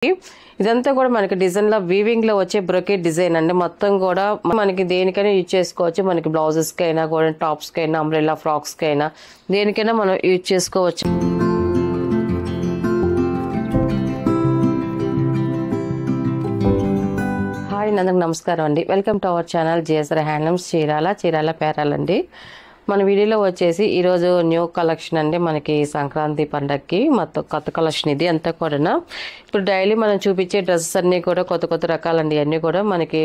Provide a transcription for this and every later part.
ఇదంతా కూడా మనకి డిజైన్ లో వీవింగ్ లో వచ్చే బ్రొకెట్ డిజైన్ అండి. మొత్తం కూడా మనకి దేనికైనా యూజ్ చేసుకోవచ్చు. మనకి బ్లౌజెస్ కి అయినా కూడా, టాప్స్ కి అయినా, అంబ్రెల్లా ఫ్రాక్స్ కి అయినా దేనికైనా మనం యూజ్ చేసుకోవచ్చు. హాయ్ అందరికి నమస్కారం అండి. Welcome to our channel GSR Handlooms Chirala పేరాలండి. మన వీడియోలో వచ్చేసి ఈరోజు న్యూ కలెక్షన్ అండి. మనకి సంక్రాంతి పండగకి మొత్తం కొత్త కలెక్షన్ ఇది అంతా కూడా. ఇప్పుడు డైలీ మనం చూపించే డ్రెస్సెస్ అన్నీ కూడా కొత్త రకాలండి. అన్నీ కూడా మనకి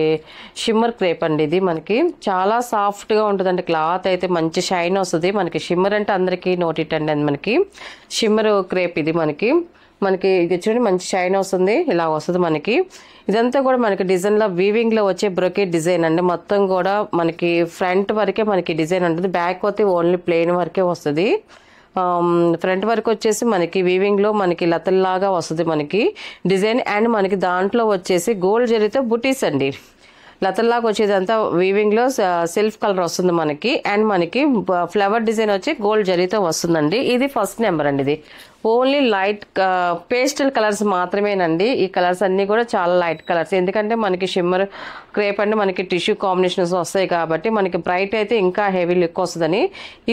షిమ్మర్ క్రేప్ అండి. ఇది మనకి చాలా సాఫ్ట్గా ఉంటుందండి. క్లాత్ అయితే మంచి షైన్ వస్తుంది. మనకి షిమ్మర్ అంటే అందరికీ నోటిటండి అండి. మనకి షిమ్మర్ క్రేప్ ఇది మనకి ఇది చూడండి మంచి షైన్ వస్తుంది. ఇలా వస్తుంది మనకి. ఇదంతా కూడా మనకి డిజైన్ లో వీవింగ్ లో వచ్చే బ్రొకెట్ డిజైన్ అండి. మొత్తం కూడా మనకి ఫ్రంట్ వరకే మనకి డిజైన్ ఉంటుంది. బ్యాక్ పోతే ఓన్లీ ప్లెయిన్ వరకే వస్తుంది. ఫ్రంట్ వరకు వచ్చేసి మనకి వీవింగ్ లో మనకి లతల్లాగా వస్తుంది మనకి డిజైన్. అండ్ మనకి దాంట్లో వచ్చేసి గోల్డ్ జరీతో బుటీస్ అండి. లతల్లాగా వచ్చేదంతా వీవింగ్ లో సెల్ఫ్ కలర్ వస్తుంది మనకి. అండ్ మనకి ఫ్లవర్ డిజైన్ వచ్చి గోల్డ్ జరీతో వస్తుందండి. ఇది ఫస్ట్ నెంబర్ అండి. ఇది ఓన్లీ లైట్ పేస్టల్ కలర్స్ మాత్రమేనండి. ఈ కలర్స్ అన్ని కూడా చాలా లైట్ కలర్స్. ఎందుకంటే మనకి షిమ్మర్ క్రేప్ అంటే మనకి టిష్యూ కాంబినేషన్స్ వస్తాయి కాబట్టి మనకి బ్రైట్ అయితే ఇంకా హెవీ లుక్ వస్తుందని.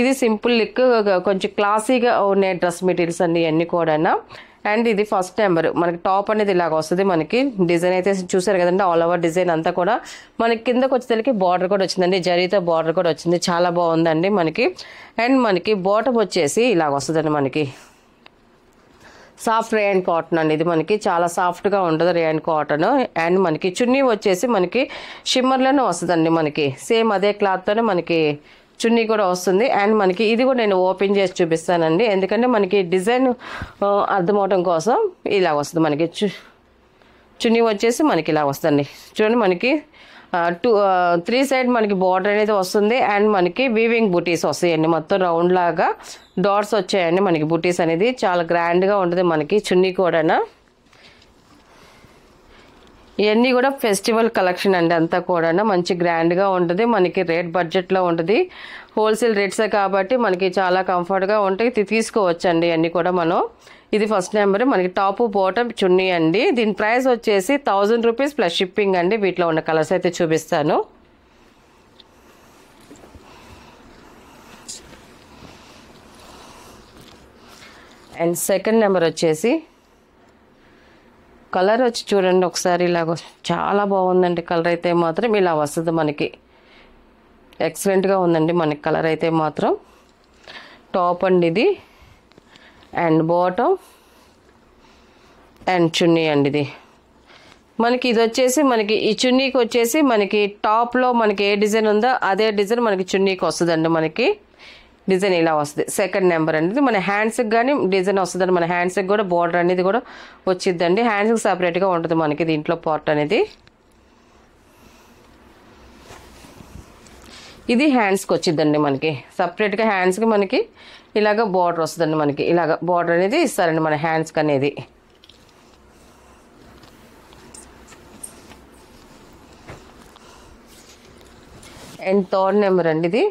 ఇది సింపుల్ లుక్, కొంచెం క్లాసీగా ఉండే డ్రెస్ మెటీరియల్స్ అండి ఇవన్నీ కూడా. అండ్ ఇది ఫస్ట్ నెంబర్. మనకి టాప్ అనేది ఇలాగ వస్తుంది. మనకి డిజైన్ అయితే చూసారు కదండి. ఆల్ ఓవర్ డిజైన్ అంతా కూడా మనకి కిందకు వచ్చేసరికి బార్డర్ కూడా వచ్చిందండి. జరీతో బార్డర్ కూడా వచ్చింది. చాలా బాగుందండి మనకి. అండ్ మనకి బాటమ్ వచ్చేసి ఇలాగ వస్తుందండి. మనకి సాఫ్ట్ రేయన్ కాటన్ అండి. ఇది మనకి చాలా సాఫ్ట్గా ఉంటుంది రేయన్ కాటన్. అండ్ మనకి చున్నీ వచ్చేసి మనకి షిమ్మర్లోనే వస్తుందండి. మనకి సేమ్ అదే క్లాత్తోనే మనకి చున్నీ కూడా వస్తుంది. అండ్ మనకి ఇది కూడా నేను ఓపెన్ చేసి చూపిస్తానండి. ఎందుకంటే మనకి డిజైన్ అర్థమవటం కోసం ఇలా వస్తుంది. మనకి చున్నీ వచ్చేసి మనకి ఇలా వస్తుంది. చూడండి మనకి 3 సైడ్ మనకి బార్డర్ అనేది వస్తుంది. అండ్ మనకి వీవింగ్ బుటీస్ వస్తాయండి. మొత్తం రౌండ్ లాగా డాట్స్ వచ్చాయండి మనకి బుటీస్ అనేది. చాలా గ్రాండ్గా ఉంటుంది మనకి చున్నీ కూడా. ఇవన్నీ కూడా ఫెస్టివల్ కలెక్షన్ అండి. అంతా కూడా మంచి గ్రాండ్గా ఉంటుంది. మనకి రేట్ బడ్జెట్లో ఉంటుంది. హోల్సేల్ రేట్సే కాబట్టి మనకి చాలా కంఫర్ట్గా ఉంటాయి. తీసుకోవచ్చు అండి అన్నీ కూడా మనం. ఇది ఫస్ట్ నెంబర్. మనకి టాప్ బాటమ్ చున్నీ అండి. దీని ప్రైస్ వచ్చేసి 1000 రూపీస్ ప్లస్ షిప్పింగ్ అండి. వీటిలో ఉన్న కలర్స్ అయితే చూపిస్తాను. అండ్ సెకండ్ నెంబర్ వచ్చేసి కలర్ వచ్చి చూడండి ఒకసారి. ఇలాగ చాలా బాగుందండి. కలర్ అయితే మాత్రం ఇలా వస్తుంది మనకి. ఎక్సలెంట్గా ఉందండి మనకి కలర్ అయితే మాత్రం. టాప్ అండి ఇది. అండ్ బాటమ్ అండ్ చున్నీ అండి. ఇది మనకి ఇది వచ్చేసి మనకి ఈ చున్నీకి వచ్చేసి మనకి టాప్లో మనకి ఏ డిజైన్ ఉందో అదే డిజైన్ మనకి చున్నీకి వస్తుందండి. మనకి డిజైన్ ఇలా వస్తుంది. సెకండ్ నెంబర్ అనేది మన హ్యాండ్స్కి కానీ డిజైన్ వస్తుందండి. మన హ్యాండ్స్కి కూడా బార్డర్ అనేది కూడా వచ్చిద్దండి. హ్యాండ్స్కి సపరేట్గా ఉంటుంది మనకి దీంట్లో పార్ట్ అనేది. ఇది హ్యాండ్స్కి వచ్చిద్దండి మనకి. సపరేట్గా హ్యాండ్స్కి మనకి ఇలాగ బార్డర్ వస్తుందండి. మనకి ఇలాగ బార్డర్ అనేది ఇస్తారండి మన హ్యాండ్స్కి అనేది. అండ్ థర్డ్ నెంబర్ అండి. ఇది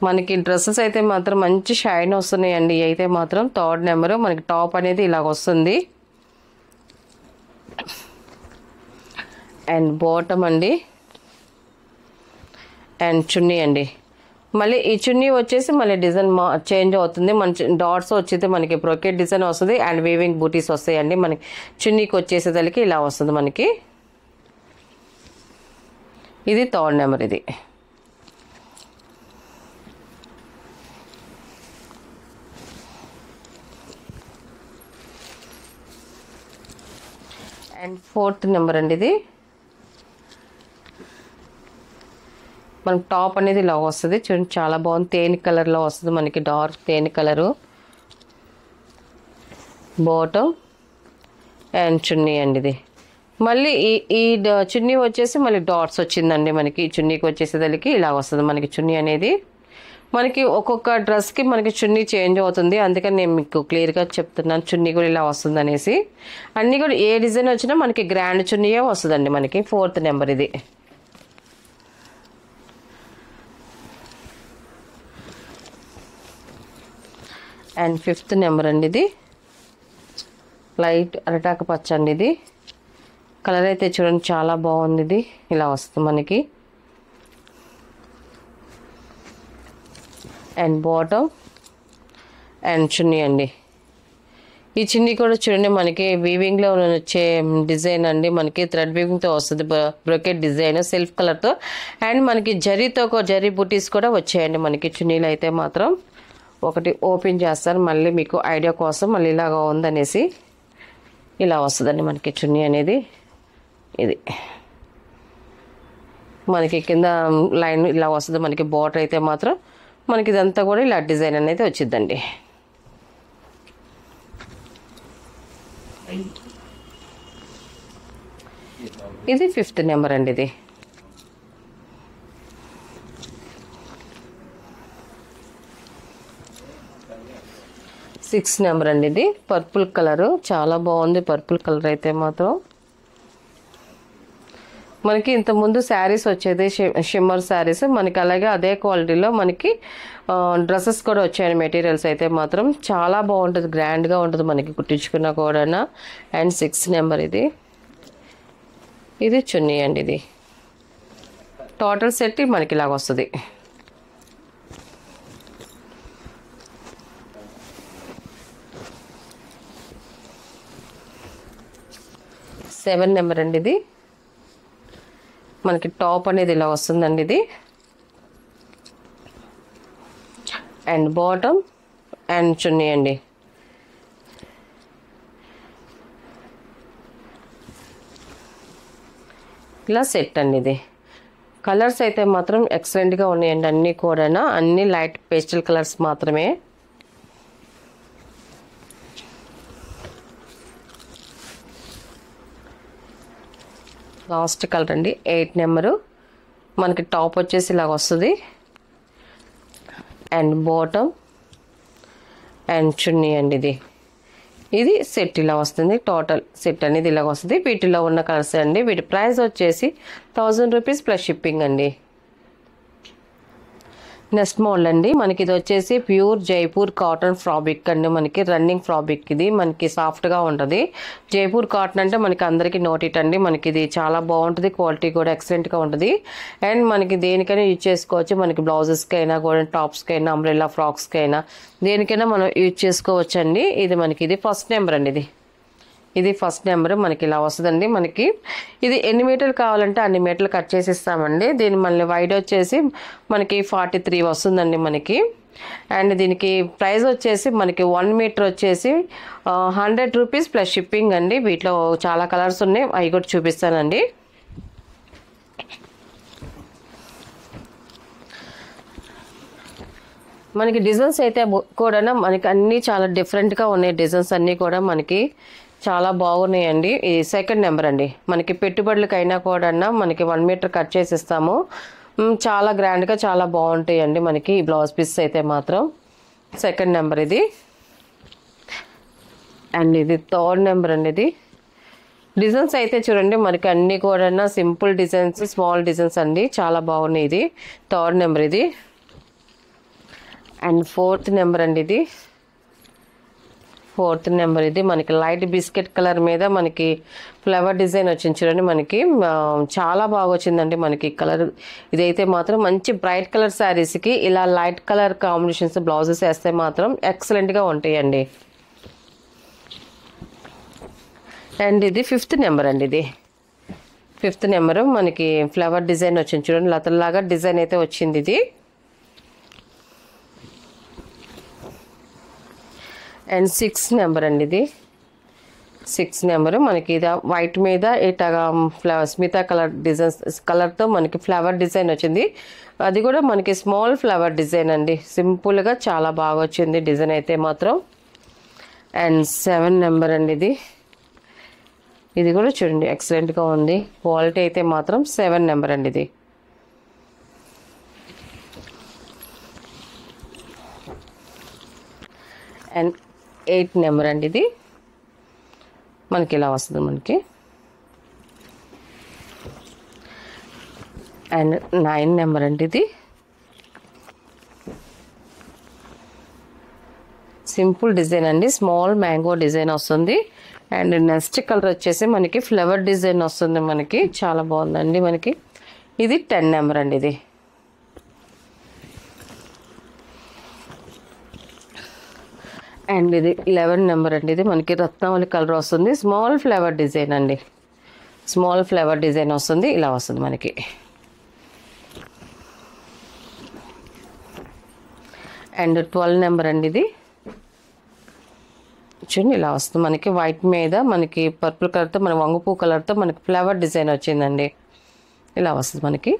మనకి డ్రెస్సెస్ అయితే మాత్రం మంచి షైన్ వస్తున్నాయండి. అయితే మాత్రం థర్డ్ నెంబరు. మనకి టాప్ అనేది ఇలాగ వస్తుంది. అండ్ బాటమ్ అండి. అండ్ చున్నీ అండి. మళ్ళీ ఈ చున్నీ వచ్చేసి మళ్ళీ డిజైన్ చేంజ్ అవుతుంది. మంచి డాట్స్ వచ్చేది మనకి బ్రొకెట్ డిజైన్ వస్తుంది. అండ్ వీవింగ్ బూటీస్ వస్తాయండి. మనకి చున్నీకి వచ్చేసేదానికి ఇలా వస్తుంది మనకి. ఇది థర్డ్ నెంబర్. ఇది అండ్ ఫోర్త్ నెంబర్ అండి. ఇది మనకి టాప్ అనేది ఇలా వస్తుంది. చూడండి చాలా బాగుంది. తేనె కలర్లో వస్తుంది మనకి. డార్క్ తేనె కలరు. బాటమ్ అండ్ చున్నీ అండి. ఇది మళ్ళీ ఈ చున్నీ వచ్చేసి మళ్ళీ డాట్స్ వచ్చిందండి మనకి. చున్నీకి వచ్చేసేదానికి ఇలా వస్తుంది మనకి చున్నీ అనేది. మనకి ఒక్కొక్క డ్రెస్కి మనకి చున్నీ చేంజ్ అవుతుంది. అందుకని నేను మీకు క్లియర్గా చెప్తున్నాను చున్నీ కూడా ఇలా వస్తుంది అనేసి. అన్నీ కూడా ఏ డిజైన్ వచ్చినా మనకి గ్రాండ్ చున్నీయే వస్తుందండి మనకి. ఫోర్త్ నెంబర్ ఇది. అండ్ ఫిఫ్త్ నెంబర్ అండి. ఇది లైట్ అరటాకు పచ్చ అండి ఇది. కలర్ అయితే చూడండి చాలా బాగుంది. ఇది ఇలా వస్తుంది మనకి. అండ్ బాటమ్ అండ్ చున్నీ అండి. ఈ చున్నీ కూడా చూడండి మనకి వీవింగ్లో వచ్చే డిజైన్ అండి. మనకి థ్రెడ్ వీవింగ్తో వస్తుంది, బ్రొకెట్ డిజైన్ సెల్ఫ్ కలర్తో. అండ్ మనకి జరీతో జరీ బుటీస్ కూడా వచ్చాయండి మనకి చున్నీలు అయితే మాత్రం. ఒకటి ఓపెన్ చేస్తాను మళ్ళీ మీకు ఐడియా కోసం. మళ్ళీ ఇలాగా ఉందనేసి ఇలా వస్తుందండి మనకి చున్నీ అనేది. ఇది మనకి కింద లైన్ ఇలా వస్తుంది మనకి. బార్డర్ అయితే మాత్రం మనకి ఇదంతా కూడా ఇలా డిజైన్ అనేది వచ్చిందండి. ఇది 5th నెంబర్ అండి. ఇది సిక్స్ నెంబర్ అండి. ఇది పర్పుల్ కలరు చాలా బాగుంది. పర్పుల్ కలర్ అయితే మాత్రం మనకి ఇంతకుముందు శారీస్ వచ్చేది షిమ్మర్ శారీస్ మనకి. అలాగే అదే క్వాలిటీలో మనకి డ్రెస్సెస్ కూడా వచ్చాయి. మెటీరియల్స్ అయితే మాత్రం చాలా బాగుంటుంది, గ్రాండ్గా ఉంటుంది మనకి కుట్టించుకున్నా కూడా. అండ్ 6 నెంబర్ ఇది. ఇది చున్నీ అండి. ఇది టోటల్ సెట్ మనకి ఇలాగ వస్తుంది. సెవెన్ నెంబర్ అండి. ఇది మనకి టాప్ అనేది ఇలా వస్తుందండి. ఇది అండ్ బాటమ్ అండ్ చున్నీ అండి. ఇలా సెట్ అండి. ఇది కలర్స్ అయితే మాత్రం ఎక్సలెంట్గా ఉన్నాయండి అన్నీ కూడా. అన్నీ లైట్ పేస్టల్ కలర్స్ మాత్రమే. లాస్ట్ కలర్ అండి 8 నెంబరు. మనకి టాప్ వచ్చేసి ఇలాగ వస్తుంది అండ్ బాటమ్ అండ్ చున్నీ అండి. ఇది సెట్ ఇలా వస్తుంది. టోటల్ సెట్ అనేది ఇలాగ వస్తుంది. వీటిలో ఉన్న కలర్స్ అండి. వీటి ప్రైస్ వచ్చేసి 1000 రూపీస్ ప్లస్ షిప్పింగ్ అండి. నెక్స్ట్ మోడల్ అండి. మనకి ఇది వచ్చేసి ప్యూర్ జైపూర్ కాటన్ ఫ్రాబ్రిక్ అండి. మనకి రన్నింగ్ ఫ్రాబ్రిక్. ఇది మనకి సాఫ్ట్గా ఉంటుంది. జైపూర్ కాటన్ అంటే మనకి అందరికీ నోటిట్ అండి. మనకి ఇది చాలా బాగుంటుంది. క్వాలిటీ కూడా ఎక్సలెంట్గా ఉంటుంది. అండ్ మనకి దేనికైనా యూజ్ చేసుకోవచ్చు. మనకి బ్లౌజెస్కి అయినా కూడా, టాప్స్కి అయినా, అంబ్రెల్లా ఫ్రాక్స్కి అయినా, దేనికైనా మనం యూజ్ చేసుకోవచ్చు అండి. ఇది మనకి ఇది 1st నెంబర్ అండి. ఇది 1st నెంబర్ మనకి ఇలా వస్తుందండి. మనకి ఇది ఎన్ని మీటర్లు కావాలంటే అన్ని మీటర్లు కట్ చేసి ఇస్తామండి. దీని మళ్ళీ వైడ్ వచ్చేసి మనకి 43 వస్తుందండి మనకి. అండ్ దీనికి ప్రైస్ వచ్చేసి మనకి 1 మీటర్ వచ్చేసి 100 రూపీస్ ప్లస్ షిప్పింగ్ అండి. వీటిలో చాలా కలర్స్ ఉన్నాయి, అవి కూడా చూపిస్తానండి. మనకి డిజైన్స్ అయితే కూడా మనకి అన్నీ చాలా డిఫరెంట్గా ఉన్నాయి. డిజైన్స్ అన్నీ కూడా మనకి చాలా బాగున్నాయండి. ఈ 2nd నెంబర్ అండి. మనకి పెట్టుబడులకైనా కూడా మనకి 1 మీటర్ కట్ చేసి ఇస్తాము. చాలా గ్రాండ్గా చాలా బాగుంటాయండి మనకి ఈ బ్లౌజ్ పీస్ అయితే మాత్రం. 2nd నెంబర్ ఇది. అండ్ ఇది 3rd నెంబర్ అండి. ఇది డిజైన్స్ అయితే చూడండి మనకి అన్నీ కూడా సింపుల్ డిజైన్స్, స్మాల్ డిజైన్స్ అండి. చాలా బాగున్నాయి. ఇది 3rd నెంబర్. ఇది అండ్ 4th నెంబర్ అండి. ఇది 4th నెంబర్. ఇది మనకి లైట్ బిస్కెట్ కలర్ మీద మనకి ఫ్లవర్ డిజైన్ వచ్చింది చూడండి. మనకి చాలా బాగా వచ్చిందండి మనకి కలర్. ఇదైతే మాత్రం మంచి బ్రైట్ కలర్ శారీస్కి ఇలా లైట్ కలర్ కాంబినేషన్స్ బ్లౌజెస్ వేస్తే మాత్రం ఎక్సలెంట్గా ఉంటాయండి. అండ్ ఇది 5th నెంబర్ అండి. ఇది 5th నెంబరు మనకి ఫ్లవర్ డిజైన్ వచ్చింది చూడండి. లతల్లాగా డిజైన్ అయితే వచ్చింది. ఇది అండ్ 6 నెంబర్ అండి. ఇది 6 నెంబరు మనకి ఇది వైట్ మీద ఇట్లాగా ఫ్లవర్స్ మిగతా కలర్ డిజైన్స్ కలర్తో మనకి ఫ్లవర్ డిజైన్ వచ్చింది. అది కూడా మనకి స్మాల్ ఫ్లవర్ డిజైన్ అండి. సింపుల్గా చాలా బాగా వచ్చింది డిజైన్ అయితే మాత్రం. అండ్ 7 నెంబర్ అండి. ఇది కూడా చూడండి ఎక్సలెంట్గా ఉంది. క్వాలిటీ అయితే మాత్రం 7 నెంబర్ అండి. ఇది అండ్ 8 నెంబర్ అండి. ఇది మనకి ఇలా వస్తుంది మనకి. అండ్ 9 నెంబర్ అండి. ఇది సింపుల్ డిజైన్ అండి. స్మాల్ మ్యాంగో డిజైన్ వస్తుంది. అండ్ నెక్స్ట్ కలర్ వచ్చేసి మనకి ఫ్లవర్ డిజైన్ వస్తుంది మనకి, చాలా బాగుందండి మనకి. ఇది 10 నెంబర్ అండి. ఇది అండ్ ఇది 11 నెంబర్ అండి. ఇది మనకి రత్నావళి కలర్ వస్తుంది, స్మాల్ ఫ్లవర్ డిజైన్ అండి. స్మాల్ ఫ్లవర్ డిజైన్ వస్తుంది, ఇలా వస్తుంది మనకి. అండ్ 12 నెంబర్ అండి. ఇది చూడండి ఇలా వస్తుంది మనకి, వైట్ మీద మనకి పర్పుల్ కలర్తో, మన వంగపూ కలర్తో మనకి ఫ్లవర్ డిజైన్ వచ్చిందండి, ఇలా వస్తుంది మనకి.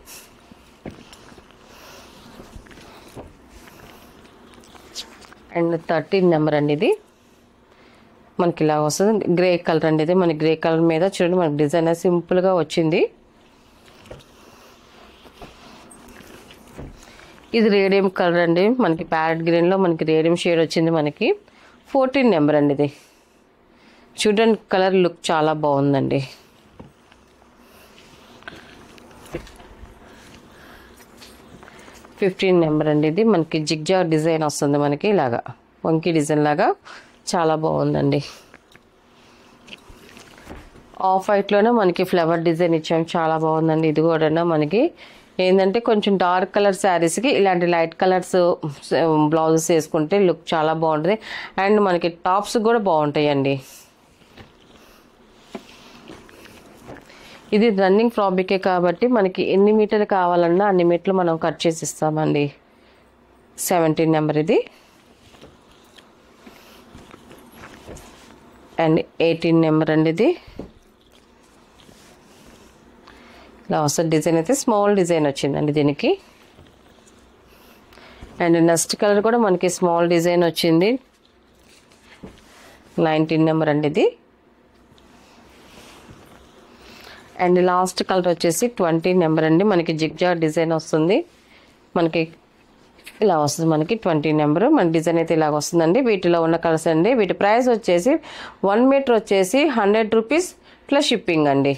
అండ్ 13 నెంబర్ అండి. ఇది మనకి ఇలా వస్తుంది, గ్రే కలర్ అండి. ఇది మనకి గ్రే కలర్ మీద చూడండి మనకి డిజైన్ సింపుల్గా వచ్చింది. ఇది రేడియం కలర్ అండి, మనకి ప్యారెట్ గ్రీన్లో మనకి రేడియం షేడ్ వచ్చింది మనకి. 14 నెంబర్ అండి. ఇది చూడండి కలర్ లుక్ చాలా బాగుందండి. ఫిఫ్టీన్ నెంబర్ అండి. ఇది మనకి జిగ్జాగ్ డిజైన్ వస్తుంది మనకి, ఇలాగా వంకీ డిజైన్ లాగా చాలా బాగుందండి. ఆఫ్ వైట్లోనే మనకి ఫ్లవర్ డిజైన్ ఇచ్చాము, చాలా బాగుందండి. ఇది కూడా మనకి ఏంటంటే కొంచెం డార్క్ కలర్ శారీస్కి ఇలాంటి లైట్ కలర్స్ బ్లౌజెస్ వేసుకుంటే లుక్ చాలా బాగుంటుంది. అండ్ మనకి టాప్స్ కూడా బాగుంటాయండి. ఇది రన్నింగ్ ఫ్రాబ్రికే కాబట్టి మనకి ఎన్ని మీటర్లు కావాలన్నా అన్ని మీటర్లు మనం కట్ చేసి ఇస్తామండి. 17 నెంబర్ ఇది. అండ్ 18 నెంబర్ అండి. ఇది ఇలా వస్తుంది డిజైన్, అయితే స్మాల్ డిజైన్ వచ్చిందండి దీనికి. అండ్ నెక్స్ట్ కలర్ కూడా మనకి స్మాల్ డిజైన్ వచ్చింది. 19 నెంబర్ అండి. ఇది అండ్ లాస్ట్ కలర్ వచ్చేసి 20 నెంబర్ అండి. మనకి జిగ్జాగ్ డిజైన్ వస్తుంది మనకి, ఇలా వస్తుంది మనకి 20 నెంబర్. మన డిజైన్ అయితే ఇలాగ వస్తుందండి. వీటిలో ఉన్న కలర్స్ అండి. వీటి ప్రైస్ వచ్చేసి 1 మీటర్ వచ్చేసి 100 రూపీస్ ప్లస్ షిప్పింగ్ అండి.